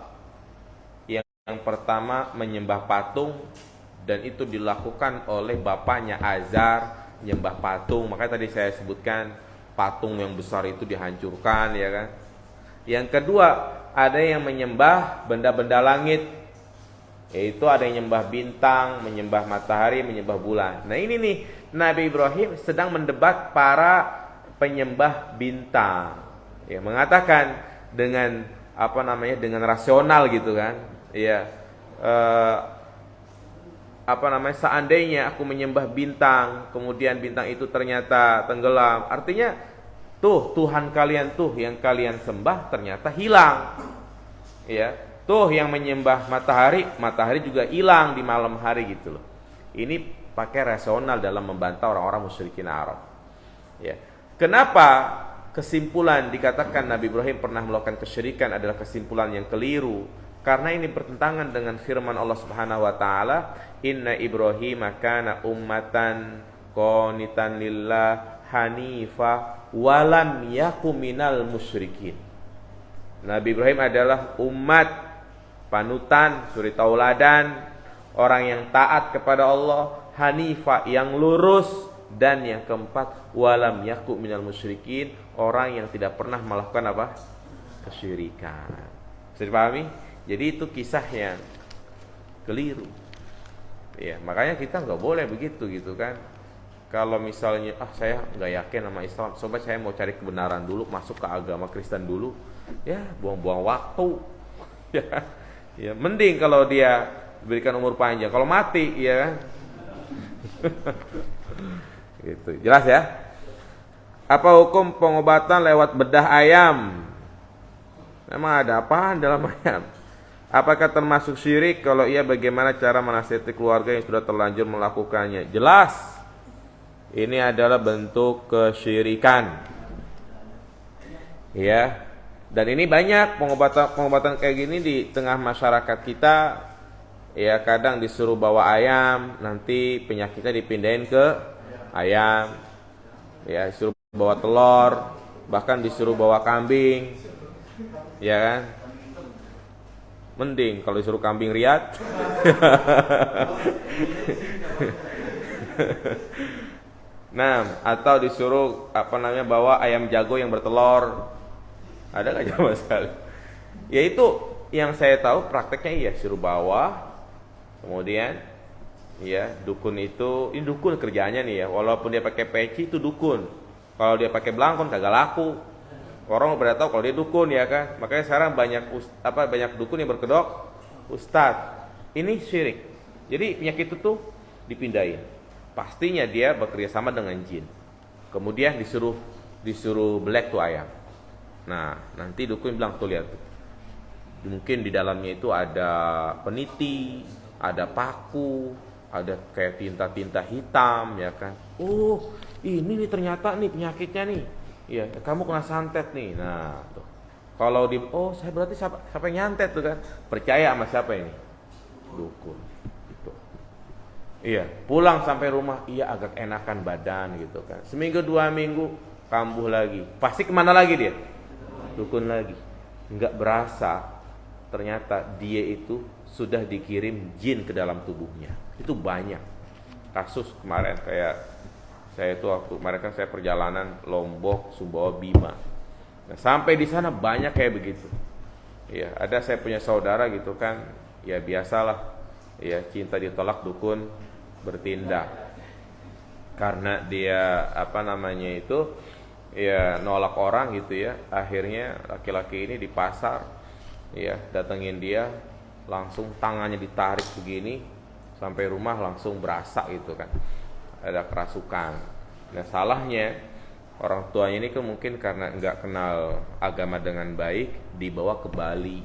Yang pertama menyembah patung, dan itu dilakukan oleh bapaknya Azar, menyembah patung. Makanya tadi saya sebutkan patung yang besar itu dihancurkan, ya kan. Yang kedua, ada yang menyembah benda-benda langit, yaitu ada yang menyembah bintang, menyembah matahari, menyembah bulan. Nah ini nih, Nabi Ibrahim sedang mendebat para penyembah bintang, ya, mengatakan dengan dengan rasional gitu kan, ya, seandainya aku menyembah bintang, kemudian bintang itu ternyata tenggelam, artinya tuh Tuhan kalian tuh yang kalian sembah ternyata hilang, ya. Tuh yang menyembah matahari, matahari juga hilang di malam hari gitu loh. Ini pakai rasional dalam membantah orang-orang musyrikin Arab. Ya. Kenapa kesimpulan dikatakan Nabi Ibrahim pernah melakukan kesyirikan adalah kesimpulan yang keliru? Karena ini bertentangan dengan firman Allah Subhanahu wa taala, "Inna Ibrahim kana ummatan qanitan lillah hanifa walam yakum minal musyrikin." Nabi Ibrahim adalah umat panutan, suri tauladan, orang yang taat kepada Allah hanifa, yang lurus, dan yang keempat walam yaku minal musyrikin, orang yang tidak pernah melakukan apa? Kesyirikan. Bisa dipahami? Jadi itu kisah yang keliru. Ya, makanya kita nggak boleh begitu gitu kan. Kalau misalnya saya nggak yakin sama Islam, coba saya mau cari kebenaran dulu, masuk ke agama Kristen dulu, ya buang-buang waktu. Ya, mending kalau dia berikan umur panjang. Kalau mati, ya kan. Gitu. Jelas ya? Apa hukum pengobatan lewat bedah ayam? Memang ada apaan dalam ayam? Apakah termasuk syirik? Kalau iya, bagaimana cara menasihati keluarga yang sudah terlanjur melakukannya? Jelas. Ini adalah bentuk kesyirikan. Ya. Dan ini banyak pengobatan kayak gini di tengah masyarakat kita. Ya, kadang disuruh bawa ayam, nanti penyakitnya dipindahin ke ayam. Ya, disuruh bawa telur, bahkan disuruh bawa kambing. Ya kan? Mending kalau disuruh kambing riat. Nah, atau disuruh bawa ayam jago yang bertelur. Ada nggak sama sekali? Ya itu yang saya tahu prakteknya iya, suruh bawa. Kemudian ya, dukun itu, ini dukun kerjanya nih ya. Walaupun dia pakai peci itu dukun. Kalau dia pakai belangkon kagak laku. Orang udah tahu kalau dia dukun, ya kan. Makanya sekarang banyak dukun yang berkedok ustadz. Ini syirik. Jadi penyakit itu tuh dipindahin. Pastinya dia bekerja sama dengan jin. Kemudian disuruh belek tuh ayam. Nah, nanti dukun bilang tuh, lihat tuh. Mungkin di dalamnya itu ada peniti, ada paku, ada kayak tinta-tinta hitam, ya kan. Oh, ini nih ternyata nih penyakitnya nih. Iya, kamu kena santet nih. Nah, tuh. Kalau saya berarti siapa yang nyantet tuh kan? Percaya sama siapa ini? Dukun. Gitu. Iya, pulang sampai rumah, iya agak enakan badan gitu kan. Seminggu 2 minggu kambuh lagi. Pasti kemana lagi dia? Dukun lagi. Enggak berasa ternyata dia itu sudah dikirim jin ke dalam tubuhnya. Itu banyak kasus kemarin, kayak saya itu waktu kemarin kan saya perjalanan Lombok, Sumbawa, Bima. Nah, sampai di sana banyak kayak begitu. Ya, ada saya punya saudara gitu kan, ya biasalah, ya cinta ditolak dukun bertindak. Karena dia ya nolak orang gitu ya. Akhirnya laki-laki ini di pasar, ya datengin dia, langsung tangannya ditarik begini, sampai rumah langsung berasa gitu kan, ada kerasukan. Nah, salahnya orang tuanya ini kan mungkin karena nggak kenal agama dengan baik, dibawa ke Bali,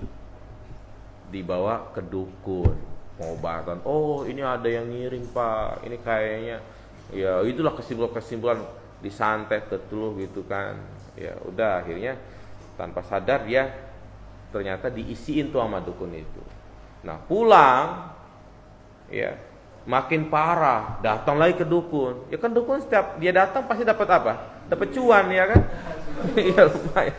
dibawa ke dukun pengobatan. Oh, ini ada yang ngiring pak, ini kayaknya ya itulah kesimpulan disantet betul gitu kan. Ya udah, akhirnya tanpa sadar dia ternyata diisiin tuh sama dukun itu. Nah, pulang ya makin parah, datang lagi ke dukun. Ya kan dukun setiap dia datang pasti dapat apa? Dapat cuan, ya kan? Iya, lumayan.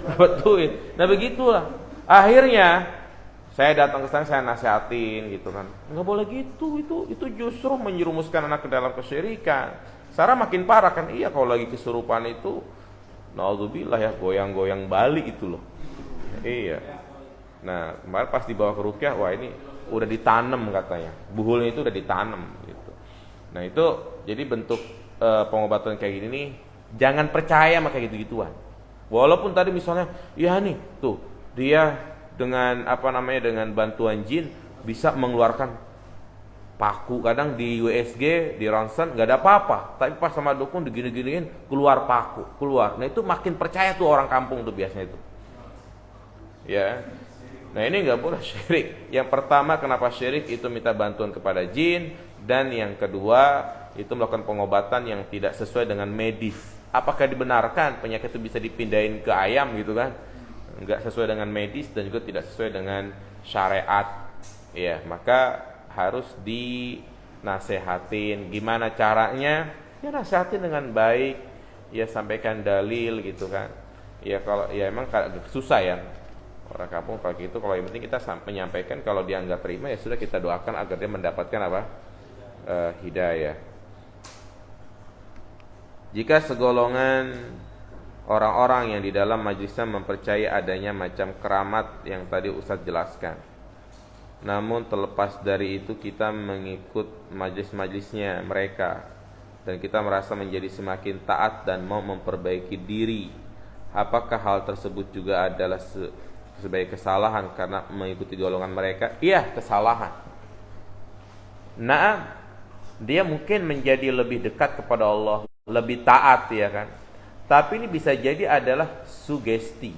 Dapat duit. Nah, begitulah. Akhirnya saya datang ke sana, saya nasihatin gitu kan. Enggak boleh gitu, itu justru menjerumuskan anak ke dalam kesyirikan. Sekarang makin parah kan. Iya, kalau lagi kesurupan itu naudzubillah ya, goyang-goyang Bali itu loh. Iya. Nah, kemarin pas dibawa ke rukyah, wah ini udah ditanam katanya, buhulnya itu udah ditanam gitu. Nah, itu jadi bentuk pengobatan kayak gini nih, jangan percaya sama kayak gitu-gituan. Walaupun tadi misalnya, ya nih tuh dia dengan dengan bantuan jin bisa mengeluarkan paku, kadang di USG, di ronsen nggak ada apa-apa, tapi pas sama dukun digini-giniin keluar paku, keluar. Nah, itu makin percaya tuh orang kampung tuh biasanya itu. Ya. Nah, ini nggak boleh syirik. Yang pertama, kenapa syirik? Itu minta bantuan kepada jin. Dan yang kedua, itu melakukan pengobatan yang tidak sesuai dengan medis. Apakah dibenarkan penyakit itu bisa dipindahin ke ayam gitu kan? Nggak sesuai dengan medis dan juga tidak sesuai dengan syariat. Ya, maka harus dinasehatin. Gimana caranya? Ya nasehatin dengan baik. Ya sampaikan dalil gitu kan. Ya kalau ya emang susah ya. Orang kampung kalau gitu, kalau yang penting kita menyampaikan, kalau dia nggak terima ya sudah, kita doakan agar dia mendapatkan hidayah. Jika segolongan orang-orang yang di dalam majlisnya mempercayai adanya macam keramat yang tadi Ustadz jelaskan, namun terlepas dari itu kita mengikut majlis-majlisnya mereka dan kita merasa menjadi semakin taat dan mau memperbaiki diri, apakah hal tersebut juga adalah sebagai kesalahan karena mengikuti golongan mereka? Iya, kesalahan. Nah, dia mungkin menjadi lebih dekat kepada Allah, lebih taat, ya kan? Tapi ini bisa jadi adalah sugesti.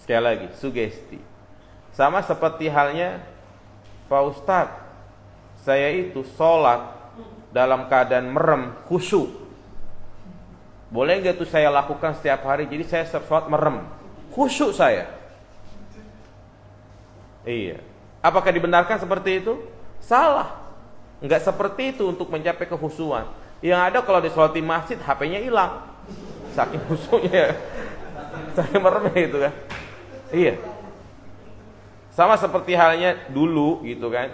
Sekali lagi, sugesti. Sama seperti halnya Pak Ustadz, saya itu sholat dalam keadaan merem, khusyuk. Boleh nggak tuh saya lakukan setiap hari? Jadi saya sholat merem, khusyuk saya. Iya. Apakah dibenarkan seperti itu? Salah. Nggak seperti itu untuk mencapai kekhusyuan. Yang ada kalau di sholat di masjid, HP-nya hilang, saking khusyuknya, saking meremnya itu kan. Iya. Sama seperti halnya dulu gitu kan,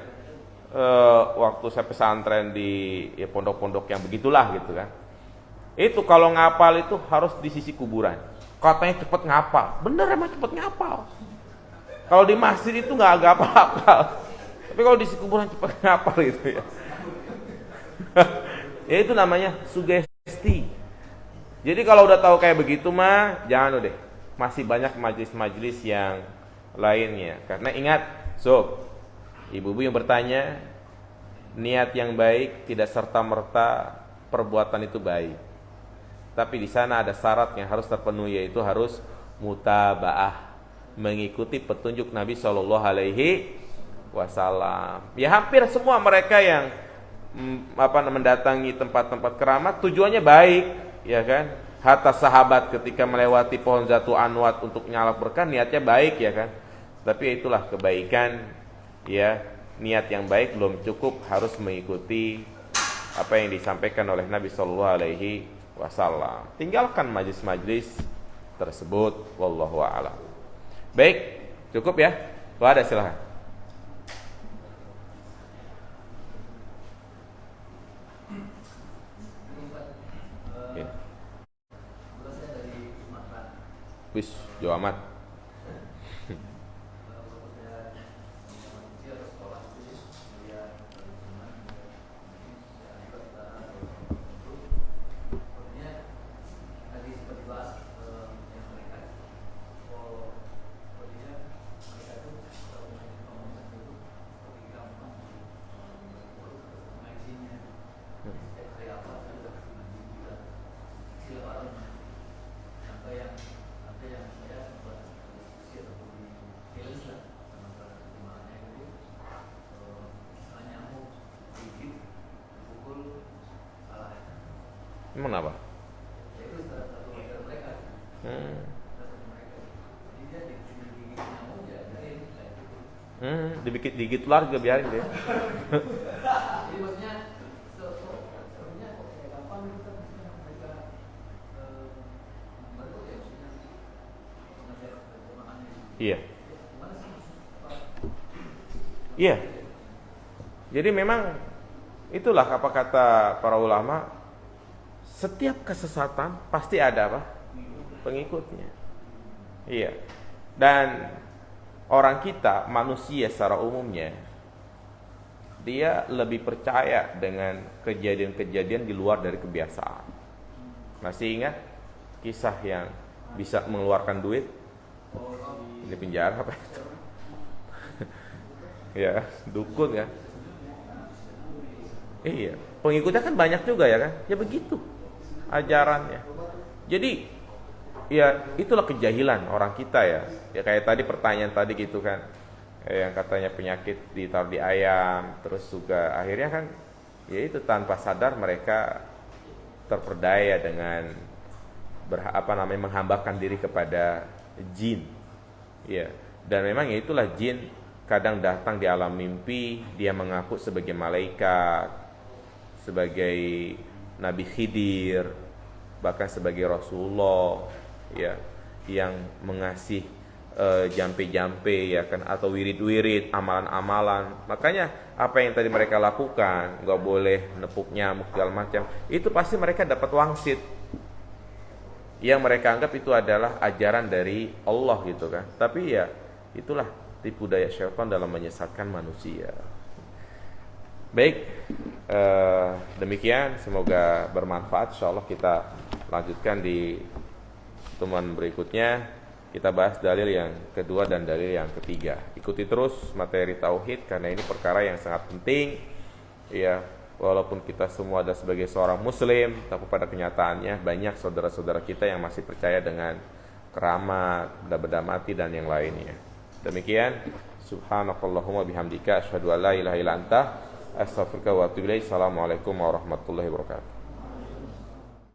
waktu saya pesantren di pondok-pondok yang begitulah gitu kan. Itu kalau ngapal itu harus di sisi kuburan. Katanya cepet ngapal, bener emang cepet ngapal. Kalau di masjid itu nggak hafal-hafal. Tapi kalau di sisi kuburan cepet ngapal gitu ya. Ya itu namanya sugesti. Jadi kalau udah tahu kayak begitu mah jangan deh. Masih banyak majelis-majelis yang lainnya. Karena ingat, sob, ibu-ibu yang bertanya, niat yang baik tidak serta-merta perbuatan itu baik. Tapi di sana ada syarat yang harus terpenuhi, yaitu harus mutabaah, mengikuti petunjuk Nabi Shallallahu Alaihi Wasallam. Ya hampir semua mereka yang mendatangi tempat-tempat keramat tujuannya baik, ya kan? Hatta sahabat ketika melewati pohon Zatu Anwat untuk nyalak berkah niatnya baik, ya kan? Tapi itulah kebaikan, ya. Niat yang baik belum cukup, harus mengikuti apa yang disampaikan oleh Nabi Shallallahu Alaihi Wasallam. Tinggalkan majlis-majlis tersebut. Wallahu a'lam. Baik, cukup ya. Kalau ada silahkan. Wis, jauh amat. Emang apa? Digigit ular juga biarin deh. Iya. Iya. Jadi memang itulah apa kata para ulama, setiap kesesatan pasti ada apa? Pengikutnya. Iya. Dan orang kita, manusia secara umumnya, dia lebih percaya dengan kejadian-kejadian di luar dari kebiasaan. Masih ingat kisah yang bisa mengeluarkan duit di penjara apa itu? Ya, dukun kan? Iya, pengikutnya kan banyak juga ya kan? Ya begitu ajarannya. Jadi ya itulah kejahilan orang kita ya. Ya kayak tadi pertanyaan tadi gitu kan, yang katanya penyakit ditaruh di ayam, terus juga akhirnya kan ya itu tanpa sadar mereka terperdaya dengan menghambakan diri kepada jin. Ya, dan memang ya itulah jin kadang datang di alam mimpi, dia mengaku sebagai malaikat, sebagai Nabi Khidir, bahkan sebagai Rasulullah, ya, yang mengasih jampe-jampe ya kan, atau wirid-wirid, amalan-amalan. Makanya apa yang tadi mereka lakukan, nggak boleh nepuk nyamuk segala macam, itu pasti mereka dapat wangsit yang mereka anggap itu adalah ajaran dari Allah gitu kan. Tapi ya itulah tipu daya syaitan dalam menyesatkan manusia. Baik, demikian, semoga bermanfaat. Insyaallah kita lanjutkan di pertemuan berikutnya. Kita bahas dalil yang kedua dan dalil yang ketiga. Ikuti terus materi tauhid karena ini perkara yang sangat penting. Ya, walaupun kita semua ada sebagai seorang muslim, tapi pada kenyataannya banyak saudara-saudara kita yang masih percaya dengan keramat, benda-benda mati dan yang lainnya. Demikian, subhanakallahumma bihamdika asyhadu an la ilaha illa anta astaghfiruka wa atubu ilaik. Assalamualaikum warahmatullahi wabarakatuh.